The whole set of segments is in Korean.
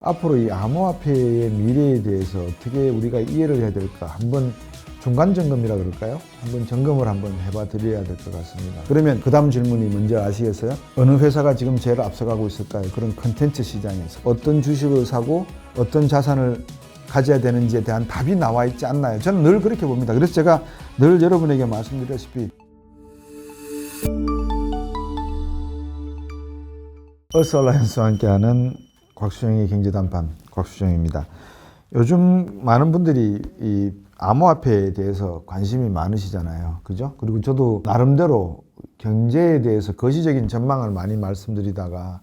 앞으로 이 암호화폐의 미래에 대해서 어떻게 우리가 이해를 해야 될까? 한번 중간 점검이라 그럴까요? 한번 점검을 한번 해봐 드려야 될 것 같습니다. 그러면 그 다음 질문이 뭔지 아시겠어요? 어느 회사가 지금 제일 앞서가고 있을까요? 그런 컨텐츠 시장에서 어떤 주식을 사고 어떤 자산을 가져야 되는지에 대한 답이 나와 있지 않나요? 저는 늘 그렇게 봅니다. 그래서 제가 늘 여러분에게 말씀드렸다시피 어스얼라이언스와 함께하는 곽수정의 경제단판 곽수정입니다. 요즘 많은 분들이 이 암호화폐에 대해서 관심이 많으시잖아요. 그죠? 그리고 저도 나름대로 경제에 대해서 거시적인 전망을 많이 말씀드리다가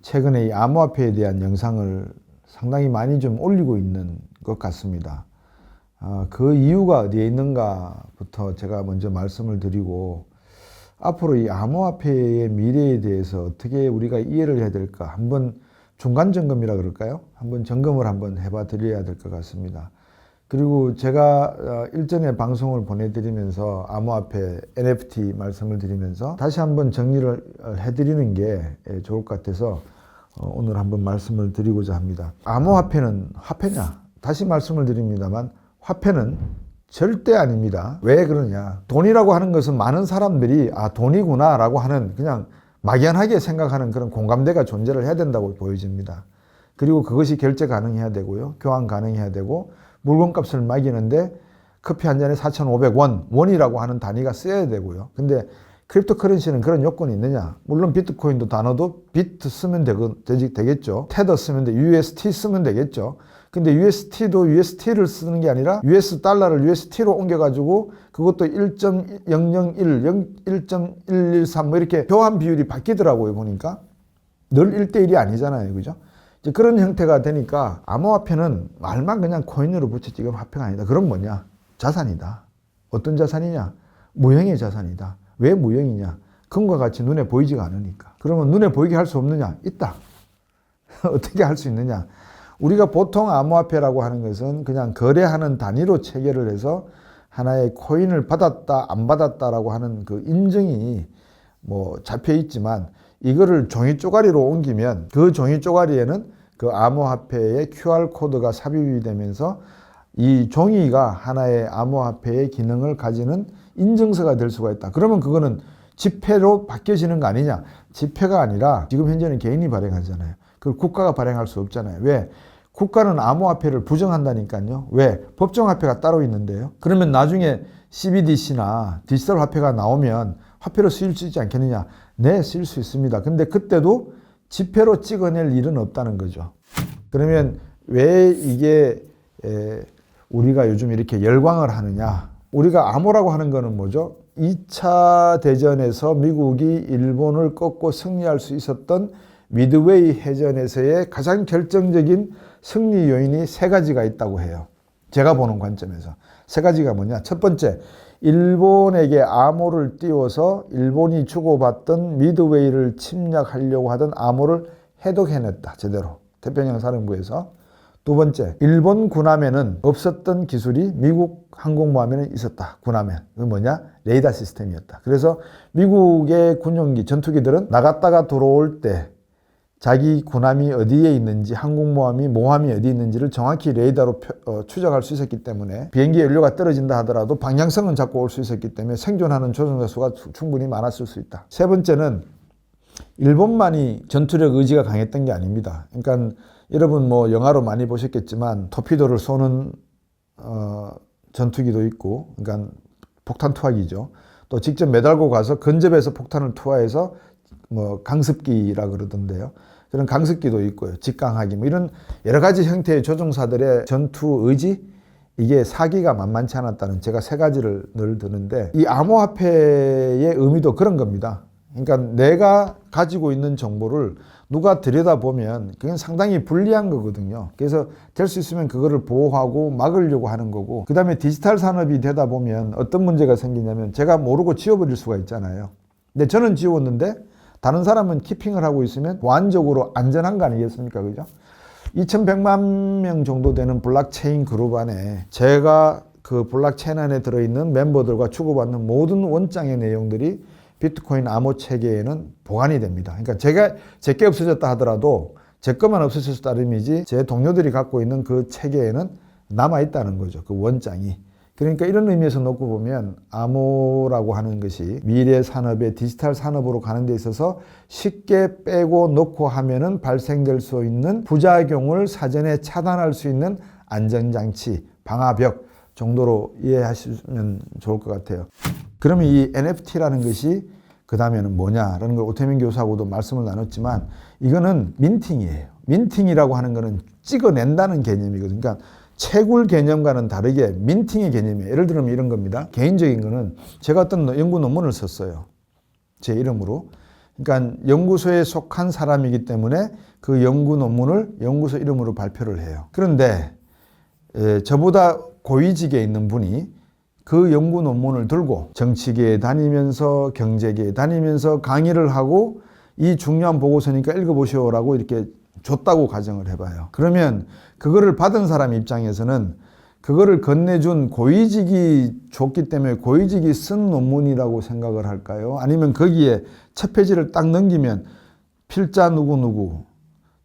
최근에 이 암호화폐에 대한 영상을 상당히 많이 좀 올리고 있는 것 같습니다. 그 이유가 어디에 있는가부터 제가 먼저 말씀을 드리고 앞으로 이 암호화폐의 미래에 대해서 어떻게 우리가 이해를 해야 될까 한번 중간 점검이라 그럴까요? 한번 점검을 한번 해봐 드려야 될 것 같습니다. 그리고 제가 일전에 방송을 보내드리면서 암호화폐 NFT 말씀을 드리면서 다시 한번 정리를 해드리는 게 좋을 것 같아서 오늘 한번 말씀을 드리고자 합니다. 암호화폐는 화폐냐? 다시 말씀을 드립니다만 화폐는 절대 아닙니다. 왜 그러냐? 돈이라고 하는 것은 많은 사람들이 돈이구나 라고 하는 그냥 막연하게 생각하는 그런 공감대가 존재를 해야 된다고 보여집니다. 그리고 그것이 결제 가능해야 되고요. 교환 가능해야 되고 물건값을 매기는데 커피 한 잔에 4,500원, 원이라고 하는 단위가 쓰여야 되고요. 근데 크립토커런시는 그런 요건이 있느냐? 물론 비트코인도 단어도 비트 쓰면 되겠죠. 테더 쓰면 UST 쓰면 되겠죠. 근데 UST도 UST를 쓰는 게 아니라 US 달러를 UST로 옮겨가지고 그것도 1.001, 1.113 뭐 이렇게 교환 비율이 바뀌더라고요, 보니까. 늘 1대1이 아니잖아요. 그죠? 이제 그런 형태가 되니까 암호화폐는 말만 그냥 코인으로 붙여 찍은 화폐가 아니다. 그럼 뭐냐? 자산이다. 어떤 자산이냐? 무형의 자산이다. 왜 무형이냐? 금과 같이 눈에 보이지가 않으니까. 그러면 눈에 보이게 할 수 없느냐? 있다. 어떻게 할 수 있느냐? 우리가 보통 암호화폐라고 하는 것은 그냥 거래하는 단위로 체결을 해서 하나의 코인을 받았다 안 받았다라고 하는 그 인증이 뭐 잡혀 있지만 이거를 종이 쪼가리로 옮기면 그 종이 쪼가리에는 그 암호화폐의 QR코드가 삽입이 되면서 이 종이가 하나의 암호화폐의 기능을 가지는 인증서가 될 수가 있다. 그러면 그거는 지폐로 바뀌어지는 거 아니냐? 지폐가 아니라 지금 현재는 개인이 발행하잖아요. 그걸 국가가 발행할 수 없잖아요. 왜? 국가는 암호화폐를 부정한다니까요. 왜? 법정화폐가 따로 있는데요. 그러면 나중에 CBDC나 디지털 화폐가 나오면 화폐로 쓰일 수 있지 않겠느냐? 네, 쓰일 수 있습니다. 근데 그때도 지폐로 찍어낼 일은 없다는 거죠. 그러면 왜 이게 우리가 요즘 이렇게 열광을 하느냐? 우리가 암호라고 하는 거는 뭐죠? 2차 대전에서 미국이 일본을 꺾고 승리할 수 있었던 미드웨이 해전에서의 가장 결정적인 승리 요인이 세 가지가 있다고 해요. 제가 보는 관점에서. 세 가지가 뭐냐? 첫 번째, 일본에게 암호를 띄워서 일본이 주고받던 미드웨이를 침략하려고 하던 암호를 해독해냈다. 제대로. 태평양 사령부에서. 두 번째, 일본 군함에는 없었던 기술이 미국 항공모함에는 있었다. 군함에. 그게 뭐냐? 레이더 시스템이었다. 그래서 미국의 군용기, 전투기들은 나갔다가 들어올 때 자기 군함이 어디에 있는지, 항공모함이 모함이 어디 있는지를 정확히 레이더로 추적할 수 있었기 때문에 비행기 연료가 떨어진다 하더라도 방향성은 잡고 올 수 있었기 때문에 생존하는 조종사 수가 충분히 많았을 수 있다. 세 번째는 일본만이 전투력 의지가 강했던 게 아닙니다. 그러니까 여러분 뭐 영화로 많이 보셨겠지만 토피도를 쏘는 전투기도 있고, 그러니까 폭탄 투하기죠. 또 직접 매달고 가서 근접해서 폭탄을 투하해서 뭐 강습기라 그러던데요. 그런 강습기도 있고요. 직강하기 뭐 이런 여러 가지 형태의 조종사들의 전투 의지, 이게 사기가 만만치 않았다는 제가 세 가지를 늘 드는데 이 암호화폐의 의미도 그런 겁니다. 그러니까 내가 가지고 있는 정보를 누가 들여다보면 그건 상당히 불리한 거거든요. 그래서 될 수 있으면 그거를 보호하고 막으려고 하는 거고, 그 다음에 디지털 산업이 되다 보면 어떤 문제가 생기냐면 제가 모르고 지워버릴 수가 있잖아요. 근데 저는 지웠는데 다른 사람은 키핑을 하고 있으면 보안적으로 안전한 거 아니겠습니까? 그죠? 2100만 명 정도 되는 블록체인 그룹 안에 제가 그 블록체인 안에 들어있는 멤버들과 주고받는 모든 원장의 내용들이 비트코인 암호 체계에는 보관이 됩니다. 그러니까 제게 없어졌다 하더라도 제 것만 없어져서 따름이지 제 동료들이 갖고 있는 그 체계에는 남아있다는 거죠. 그 원장이. 그러니까 이런 의미에서 놓고 보면 암호라고 하는 것이 미래 산업의 디지털 산업으로 가는 데 있어서 쉽게 빼고 놓고 하면은 발생될 수 있는 부작용을 사전에 차단할 수 있는 안전장치, 방화벽 정도로 이해하시면 좋을 것 같아요. 그러면 이 NFT라는 것이 그 다음에는 뭐냐라는 걸 오태민 교수하고도 말씀을 나눴지만 이거는 민팅이에요. 민팅이라고 하는 거는 찍어낸다는 개념이거든요. 그러니까 채굴 개념과는 다르게 민팅의 개념이에요. 예를 들면 이런 겁니다. 개인적인 거는 제가 어떤 연구 논문을 썼어요. 제 이름으로. 그러니까 연구소에 속한 사람이기 때문에 그 연구 논문을 연구소 이름으로 발표를 해요. 그런데 저보다 고위직에 있는 분이 그 연구 논문을 들고 정치계에 다니면서 경제계에 다니면서 강의를 하고 이 중요한 보고서니까 읽어보시오라고 이렇게 줬다고 가정을 해봐요. 그러면 그거를 받은 사람 입장에서는 그거를 건네준 고위직이 줬기 때문에 고위직이 쓴 논문이라고 생각을 할까요? 아니면 거기에 첫 페이지를 딱 넘기면 필자 누구누구,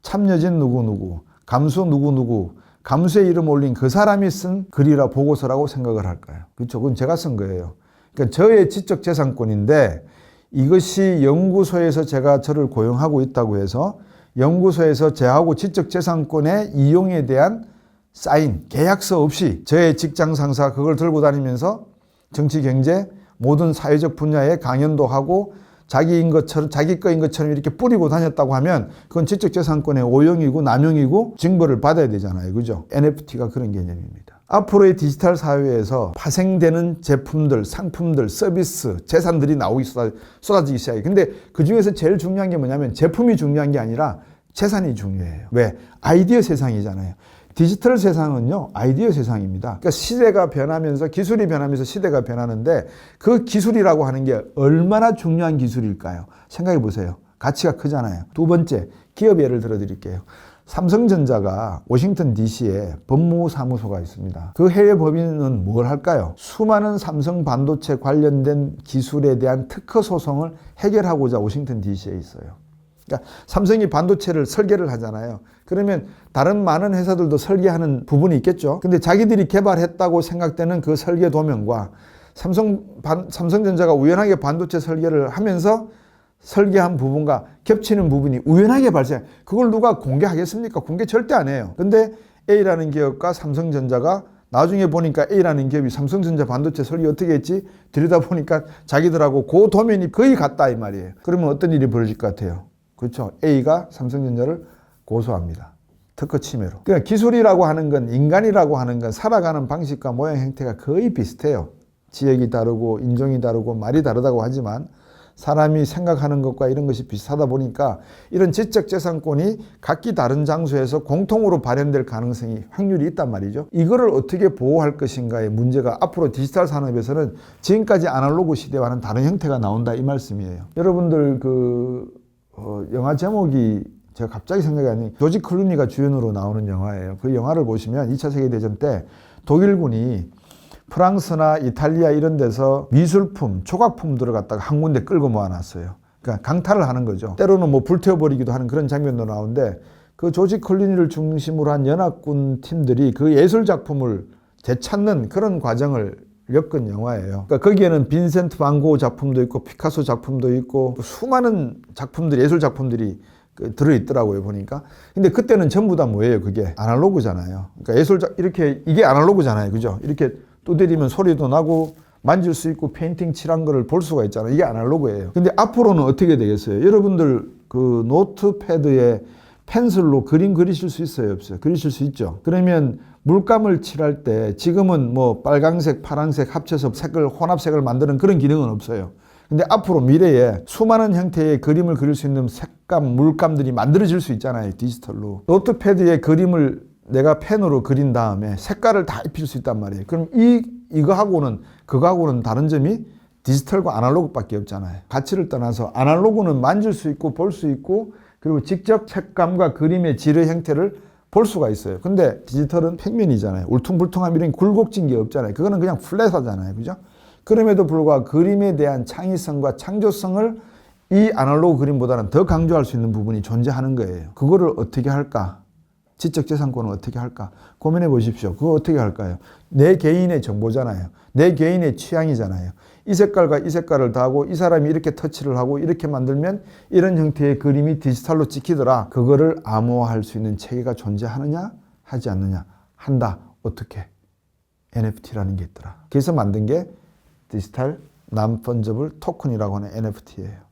참여진 누구누구, 감수 누구누구, 감수의 이름 올린 그 사람이 쓴 글이라 보고서라고 생각을 할까요? 그렇죠. 그건 제가 쓴 거예요. 그러니까 저의 지적 재산권인데 이것이 연구소에서 제가 저를 고용하고 있다고 해서 연구소에서 저하고 지적 재산권의 이용에 대한 사인, 계약서 없이 저의 직장 상사 그걸 들고 다니면서 정치, 경제, 모든 사회적 분야에 강연도 하고 자기 거인 것처럼 이렇게 뿌리고 다녔다고 하면 그건 지적 재산권의 오용이고 남용이고 징벌을 받아야 되잖아요. 그죠? NFT가 그런 개념입니다. 앞으로의 디지털 사회에서 파생되는 제품들, 상품들, 서비스, 재산들이 쏟아지기 시작해요. 근데 그 중에서 제일 중요한 게 뭐냐면 제품이 중요한 게 아니라 재산이 중요해요. 왜? 아이디어 세상이잖아요. 디지털 세상은요, 아이디어 세상입니다. 그러니까 시대가 변하면서, 기술이 변하면서 시대가 변하는데 그 기술이라고 하는 게 얼마나 중요한 기술일까요? 생각해 보세요. 가치가 크잖아요. 두 번째, 기업 예를 들어 드릴게요. 삼성전자가 워싱턴 DC에 법무사무소가 있습니다. 그 해외 법인은 뭘 할까요? 수많은 삼성 반도체 관련된 기술에 대한 특허 소송을 해결하고자 워싱턴 DC에 있어요. 그러니까 삼성이 반도체를 설계를 하잖아요. 그러면 다른 많은 회사들도 설계하는 부분이 있겠죠. 근데 자기들이 개발했다고 생각되는 그 설계 도면과 삼성전자가 우연하게 반도체 설계를 하면서 설계한 부분과 겹치는 부분이 우연하게 발생. 그걸 누가 공개하겠습니까? 공개 절대 안 해요. 근데 A라는 기업과 삼성전자가 나중에 보니까 A라는 기업이 삼성전자 반도체 설계 어떻게 했지? 들여다보니까 자기들하고 그 도면이 거의 같다 이 말이에요. 그러면 어떤 일이 벌어질 것 같아요? 그렇죠. A가 삼성전자를 고소합니다. 특허 침해로. 그러니까 기술이라고 하는 건, 인간이라고 하는 건 살아가는 방식과 모양 형태가 거의 비슷해요. 지역이 다르고 인종이 다르고 말이 다르다고 하지만 사람이 생각하는 것과 이런 것이 비슷하다 보니까 이런 지적 재산권이 각기 다른 장소에서 공통으로 발현될 가능성이 확률이 있단 말이죠. 이거를 어떻게 보호할 것인가의 문제가 앞으로 디지털 산업에서는 지금까지 아날로그 시대와는 다른 형태가 나온다 이 말씀이에요. 여러분들 영화 제목이 제가 갑자기 생각이 안 나요. 조지 클루니가 주연으로 나오는 영화예요. 그 영화를 보시면 2차 세계대전 때 독일군이 프랑스나 이탈리아 이런 데서 미술품, 조각품들을 갖다가 한 군데 끌고 모아놨어요. 그러니까 강탈을 하는 거죠. 때로는 뭐 불태워버리기도 하는 그런 장면도 나오는데 그 조지 클루니를 중심으로 한 연합군 팀들이 그 예술작품을 되찾는 그런 과정을 엮은 영화예요. 그러니까 거기에는 빈센트 반 고흐 작품도 있고 피카소 작품도 있고 수많은 작품들이 예술 작품들이 들어있더라고요 보니까. 근데 그때는 전부 다 뭐예요? 그게 아날로그잖아요. 그러니까 이렇게 이게 아날로그잖아요, 그죠? 이렇게 두드리면 소리도 나고 만질 수 있고 페인팅 칠한 거를 볼 수가 있잖아요. 이게 아날로그예요. 근데 앞으로는 어떻게 되겠어요? 여러분들 그 노트패드에 펜슬로 그림 그리실 수 있어요, 없어요? 그리실 수 있죠. 그러면 물감을 칠할 때 지금은 뭐 빨강색, 파란색 합쳐서 색을 혼합색을 만드는 그런 기능은 없어요. 근데 앞으로 미래에 수많은 형태의 그림을 그릴 수 있는 색감, 물감들이 만들어질 수 있잖아요, 디지털로. 노트패드에 그림을 내가 펜으로 그린 다음에 색깔을 다 입힐 수 있단 말이에요. 그럼 이거하고는 그거하고는 다른 점이 디지털과 아날로그밖에 없잖아요. 가치를 떠나서 아날로그는 만질 수 있고 볼 수 있고 그리고 직접 색감과 그림의 질의 형태를 볼 수가 있어요. 근데 디지털은 평면이잖아요. 울퉁불퉁함 이런 굴곡진 게 없잖아요. 그거는 그냥 플랫하잖아요. 그죠? 그럼에도 불구하고 그림에 대한 창의성과 창조성을 이 아날로그 그림보다는 더 강조할 수 있는 부분이 존재하는 거예요. 그거를 어떻게 할까? 지적재산권을 어떻게 할까? 고민해 보십시오. 그거 어떻게 할까요? 내 개인의 정보잖아요. 내 개인의 취향이잖아요. 이 색깔과 이 색깔을 더하고 이 사람이 이렇게 터치를 하고 이렇게 만들면 이런 형태의 그림이 디지털로 찍히더라. 그거를 암호화할 수 있는 체계가 존재하느냐? 하지 않느냐? 한다. 어떻게? NFT라는 게 있더라. 그래서 만든 게 디지털 non-fungible 토큰이라고 하는 NFT예요.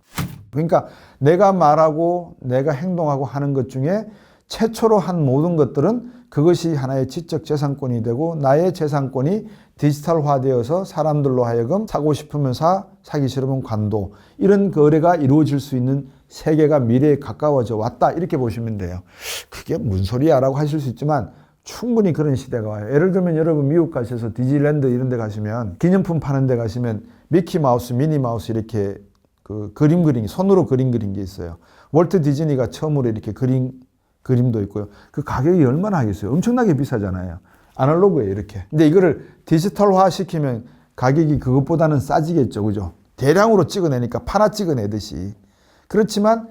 그러니까 내가 말하고 내가 행동하고 하는 것 중에 최초로 한 모든 것들은 그것이 하나의 지적재산권이 되고 나의 재산권이 디지털화되어서 사람들로 하여금 사고 싶으면 사, 사기 싫으면 관도, 이런 거래가 이루어질 수 있는 세계가 미래에 가까워져 왔다, 이렇게 보시면 돼요. 그게 무슨 소리야 라고 하실 수 있지만 충분히 그런 시대가 와요. 예를 들면 여러분 미국 가셔서 디즈니랜드 이런 데 가시면, 기념품 파는 데 가시면 미키마우스, 미니마우스 이렇게 그 그림 그린, 손으로 그림 그린 게 있어요. 월트 디즈니가 처음으로 이렇게 그림도 있고요. 그 가격이 얼마나 하겠어요? 엄청나게 비싸잖아요. 아날로그예요, 이렇게. 근데 이거를 디지털화 시키면 가격이 그것보다는 싸지겠죠, 그죠? 대량으로 찍어내니까 파나 찍어내듯이. 그렇지만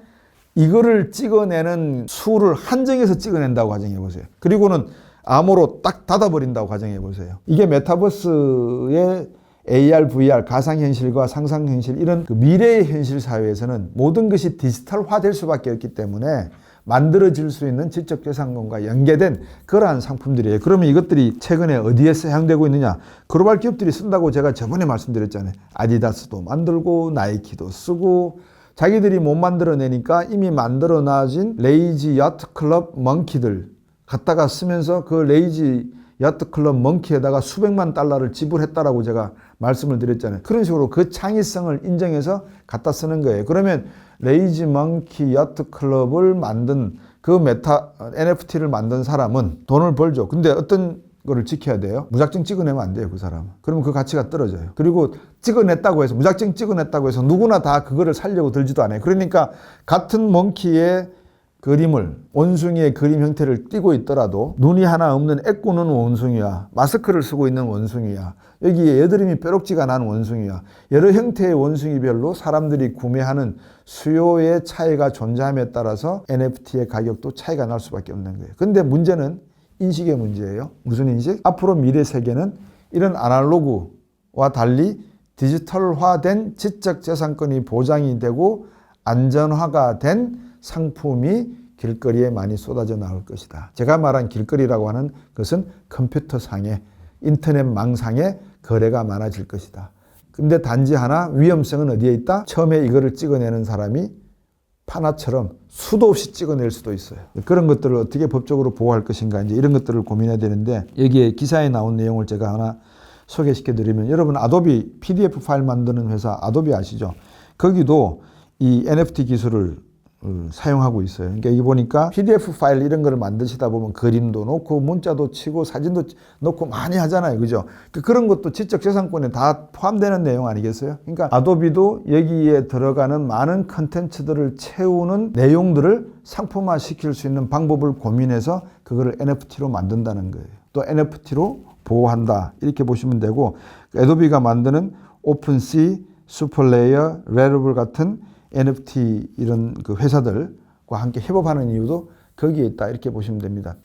이거를 찍어내는 수를 한정해서 찍어낸다고 가정해 보세요. 그리고는 암호로 딱 닫아버린다고 가정해 보세요. 이게 메타버스의 AR, VR, 가상현실과 상상현실, 이런 그 미래의 현실 사회에서는 모든 것이 디지털화될 수밖에 없기 때문에 만들어질 수 있는 지적재산권과 연계된 그러한 상품들이에요. 그러면 이것들이 최근에 어디에 사용되고 있느냐? 글로벌 기업들이 쓴다고 제가 저번에 말씀드렸잖아요. 아디다스도 만들고 나이키도 쓰고, 자기들이 못 만들어내니까 이미 만들어놔진 레이지 야트 클럽 먼키들 갖다가 쓰면서 그 레이지 야트 클럽 먼키에다가 수백만 달러를 지불했다라고 제가 말씀을 드렸잖아요. 그런 식으로 그 창의성을 인정해서 갖다 쓰는 거예요. 그러면 레이지 먼키 야트 클럽을 만든 그 NFT를 만든 사람은 돈을 벌죠. 근데 어떤 거를 지켜야 돼요? 무작정 찍어내면 안 돼요, 그 사람은. 그러면 그 가치가 떨어져요. 그리고 찍어냈다고 해서, 무작정 찍어냈다고 해서 누구나 다 그거를 살려고 들지도 않아요. 그러니까 같은 몽키의 그림을, 원숭이의 그림 형태를 띠고 있더라도 눈이 하나 없는 애꾸는 원숭이야, 마스크를 쓰고 있는 원숭이야, 여기에 여드름이 뾰록지가 난 원숭이야, 여러 형태의 원숭이별로 사람들이 구매하는 수요의 차이가 존재함에 따라서 NFT의 가격도 차이가 날 수밖에 없는 거예요. 근데 문제는 인식의 문제예요. 무슨 인식? 앞으로 미래 세계는 이런 아날로그와 달리 디지털화된 지적재산권이 보장이 되고 안전화가 된 상품이 길거리에 많이 쏟아져 나올 것이다. 제가 말한 길거리라고 하는 것은 컴퓨터상에, 인터넷망상에 거래가 많아질 것이다. 근데 단지 하나, 위험성은 어디에 있다? 처음에 이거를 찍어내는 사람이 파나처럼 수도 없이 찍어낼 수도 있어요. 그런 것들을 어떻게 법적으로 보호할 것인가, 이제 이런 것들을 고민해야 되는데, 여기에 기사에 나온 내용을 제가 하나 소개시켜 드리면, 여러분 아도비 PDF 파일 만드는 회사 아도비 아시죠? 거기도 이 NFT 기술을 사용하고 있어요. 그러니까 여기 보니까 PDF 파일 이런 거를 만드시다 보면 그림도 넣고 문자도 치고 사진도 넣고 많이 하잖아요. 그죠? 그런 것도 지적재산권에 다 포함되는 내용 아니겠어요? 그러니까 아도비도 여기에 들어가는 많은 컨텐츠들을 채우는 내용들을 상품화 시킬 수 있는 방법을 고민해서 그거를 NFT로 만든다는 거예요. 또 NFT로 보호한다, 이렇게 보시면 되고, 아도비가 만드는 오픈시, 슈퍼레이어, 레러블 같은 NFT 이런 그 회사들과 함께 협업하는 이유도 거기에 있다, 이렇게 보시면 됩니다.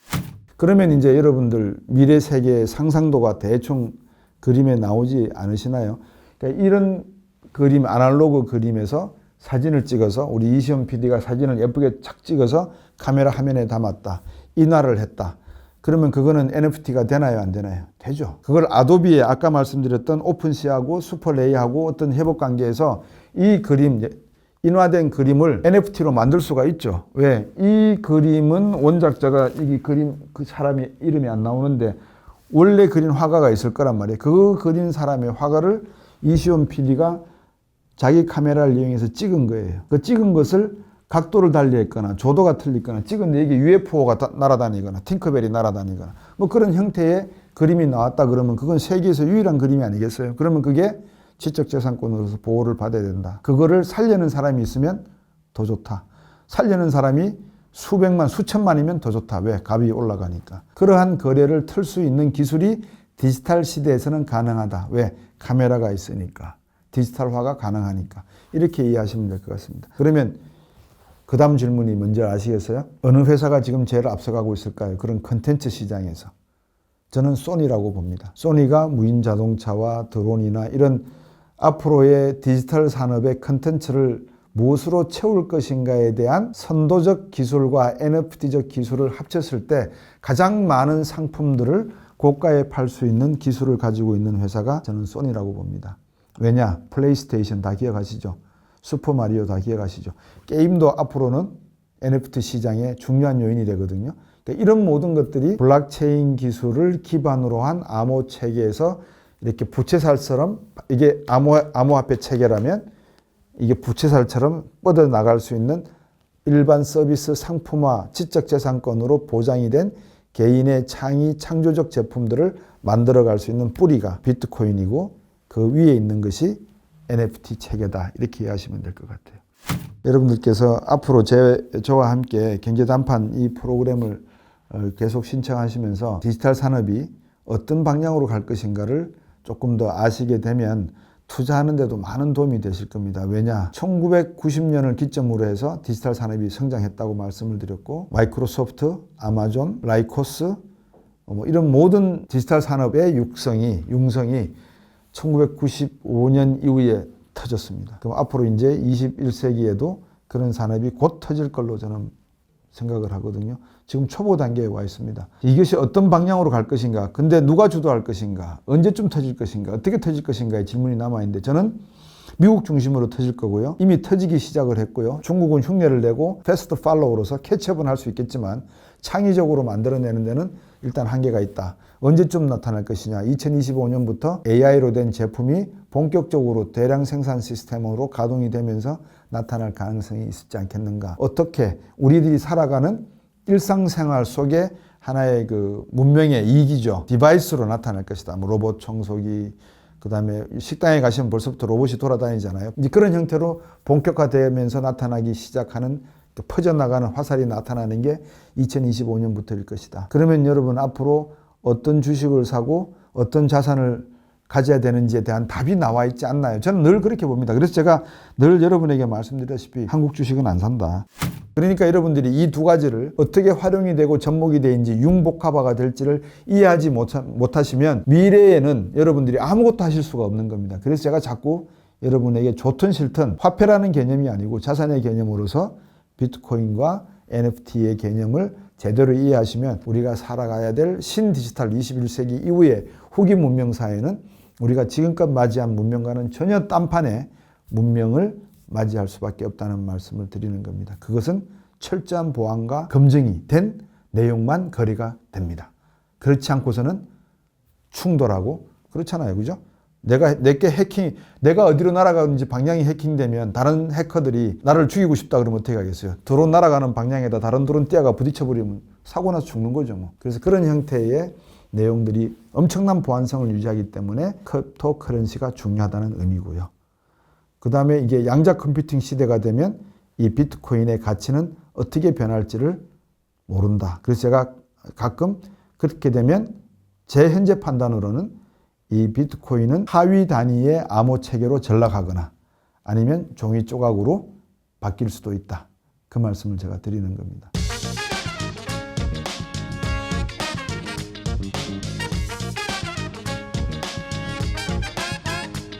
그러면 이제 여러분들 미래 세계의 상상도가 대충 그림에 나오지 않으시나요? 그러니까 이런 그림, 아날로그 그림에서 사진을 찍어서 우리 이시연 PD가 사진을 예쁘게 착 찍어서 카메라 화면에 담았다, 인화를 했다. 그러면 그거는 NFT가 되나요, 안 되나요? 되죠. 그걸 아도비에 아까 말씀드렸던 오픈시하고 슈퍼레이하고 어떤 협업 관계에서 이 그림, 인화된 그림을 NFT로 만들 수가 있죠. 왜? 이 그림은 원작자가, 이 그림 그 사람의 이름이 안 나오는데 원래 그린 화가가 있을 거란 말이에요. 그 그린 사람의 화가를 이시온 PD가 자기 카메라를 이용해서 찍은 거예요. 그 찍은 것을 각도를 달리했거나 조도가 틀리거나 찍은데 이게 UFO가 날아다니거나 팅커벨이 날아다니거나 뭐 그런 형태의 그림이 나왔다 그러면 그건 세계에서 유일한 그림이 아니겠어요? 그러면 그게 지적재산권으로서 보호를 받아야 된다. 그거를 살려는 사람이 있으면 더 좋다. 살려는 사람이 수백만, 수천만이면 더 좋다. 왜? 값이 올라가니까. 그러한 거래를 틀 수 있는 기술이 디지털 시대에서는 가능하다. 왜? 카메라가 있으니까. 디지털화가 가능하니까. 이렇게 이해하시면 될 것 같습니다. 그러면 그 다음 질문이 뭔지 아시겠어요? 어느 회사가 지금 제일 앞서가고 있을까요? 그런 컨텐츠 시장에서. 저는 소니라고 봅니다. 소니가 무인 자동차와 드론이나 이런 앞으로의 디지털 산업의 컨텐츠를 무엇으로 채울 것인가에 대한 선도적 기술과 NFT적 기술을 합쳤을 때 가장 많은 상품들을 고가에 팔 수 있는 기술을 가지고 있는 회사가 저는 소니라고 봅니다. 왜냐? 플레이스테이션 다 기억하시죠? 슈퍼마리오 다 기억하시죠? 게임도 앞으로는 NFT 시장의 중요한 요인이 되거든요. 그러니까 이런 모든 것들이 블록체인 기술을 기반으로 한 암호 체계에서 이렇게 부채살처럼, 이게 암호화폐 체계라면 이게 부채살처럼 뻗어나갈 수 있는 일반 서비스 상품화 지적재산권으로 보장이 된 개인의 창의 창조적 제품들을 만들어갈 수 있는 뿌리가 비트코인이고 그 위에 있는 것이 NFT 체계다. 이렇게 이해하시면 될 것 같아요. 여러분들께서 앞으로 저와 함께 경제단판 이 프로그램을 계속 신청하시면서 디지털 산업이 어떤 방향으로 갈 것인가를 조금 더 아시게 되면 투자하는 데도 많은 도움이 되실 겁니다. 왜냐? 1990년을 기점으로 해서 디지털 산업이 성장했다고 말씀을 드렸고, 마이크로소프트, 아마존, 라이코스, 이런 모든 디지털 산업의 융성이 1995년 이후에 터졌습니다. 그럼 앞으로 이제 21세기에도 그런 산업이 곧 터질 걸로 저는 생각을 하거든요. 지금 초보 단계에 와 있습니다. 이것이 어떤 방향으로 갈 것인가, 근데 누가 주도할 것인가, 언제쯤 터질 것인가, 어떻게 터질 것인가의 질문이 남아있는데 저는 미국 중심으로 터질 거고요. 이미 터지기 시작을 했고요. 중국은 흉내를 내고 패스트 팔로우로서 캐치업은 할 수 있겠지만 창의적으로 만들어내는 데는 일단 한계가 있다. 언제쯤 나타날 것이냐. 2025년부터 AI로 된 제품이 본격적으로 대량 생산 시스템으로 가동이 되면서 나타날 가능성이 있지 않겠는가. 어떻게 우리들이 살아가는 일상생활 속에 하나의 그 문명의 이기죠. 디바이스로 나타날 것이다. 뭐 로봇 청소기, 그 다음에 식당에 가시면 벌써부터 로봇이 돌아다니잖아요. 이제 그런 형태로 본격화되면서 나타나기 시작하는, 퍼져나가는 화살이 나타나는 게 2025년부터일 것이다. 그러면 여러분 앞으로 어떤 주식을 사고 어떤 자산을 가져야 되는지에 대한 답이 나와 있지 않나요? 저는 늘 그렇게 봅니다. 그래서 제가 늘 여러분에게 말씀드렸다시피 한국 주식은 안 산다. 그러니까 여러분들이 이 두 가지를 어떻게 활용이 되고 접목이 되는지 융복합화가 될지를 이해하지 못하시면 미래에는 여러분들이 아무것도 하실 수가 없는 겁니다. 그래서 제가 자꾸 여러분에게 좋든 싫든 화폐라는 개념이 아니고 자산의 개념으로서 비트코인과 NFT의 개념을 제대로 이해하시면 우리가 살아가야 될 신디지털 21세기 이후의 후기 문명 사회는 우리가 지금껏 맞이한 문명과는 전혀 딴판의 문명을 맞이할 수밖에 없다는 말씀을 드리는 겁니다. 그것은 철저한 보안과 검증이 된 내용만 거래가 됩니다. 그렇지 않고서는 충돌하고 그렇잖아요. 그죠? 내게 내가 어디로 날아가는지 방향이 해킹되면 다른 해커들이 나를 죽이고 싶다 그러면 어떻게 하겠어요? 드론 날아가는 방향에다 다른 드론 띄어가 부딪혀버리면 사고 나서 죽는 거죠. 뭐. 그래서 그런 형태의 내용들이 엄청난 보안성을 유지하기 때문에 크립토커런시가 중요하다는 의미고요. 그 다음에 이게 양자 컴퓨팅 시대가 되면 이 비트코인의 가치는 어떻게 변할지를 모른다. 그래서 제가 가끔 그렇게 되면 제 현재 판단으로는 이 비트코인은 하위 단위의 암호 체계로 전락하거나 아니면 종이 조각으로 바뀔 수도 있다. 그 말씀을 제가 드리는 겁니다.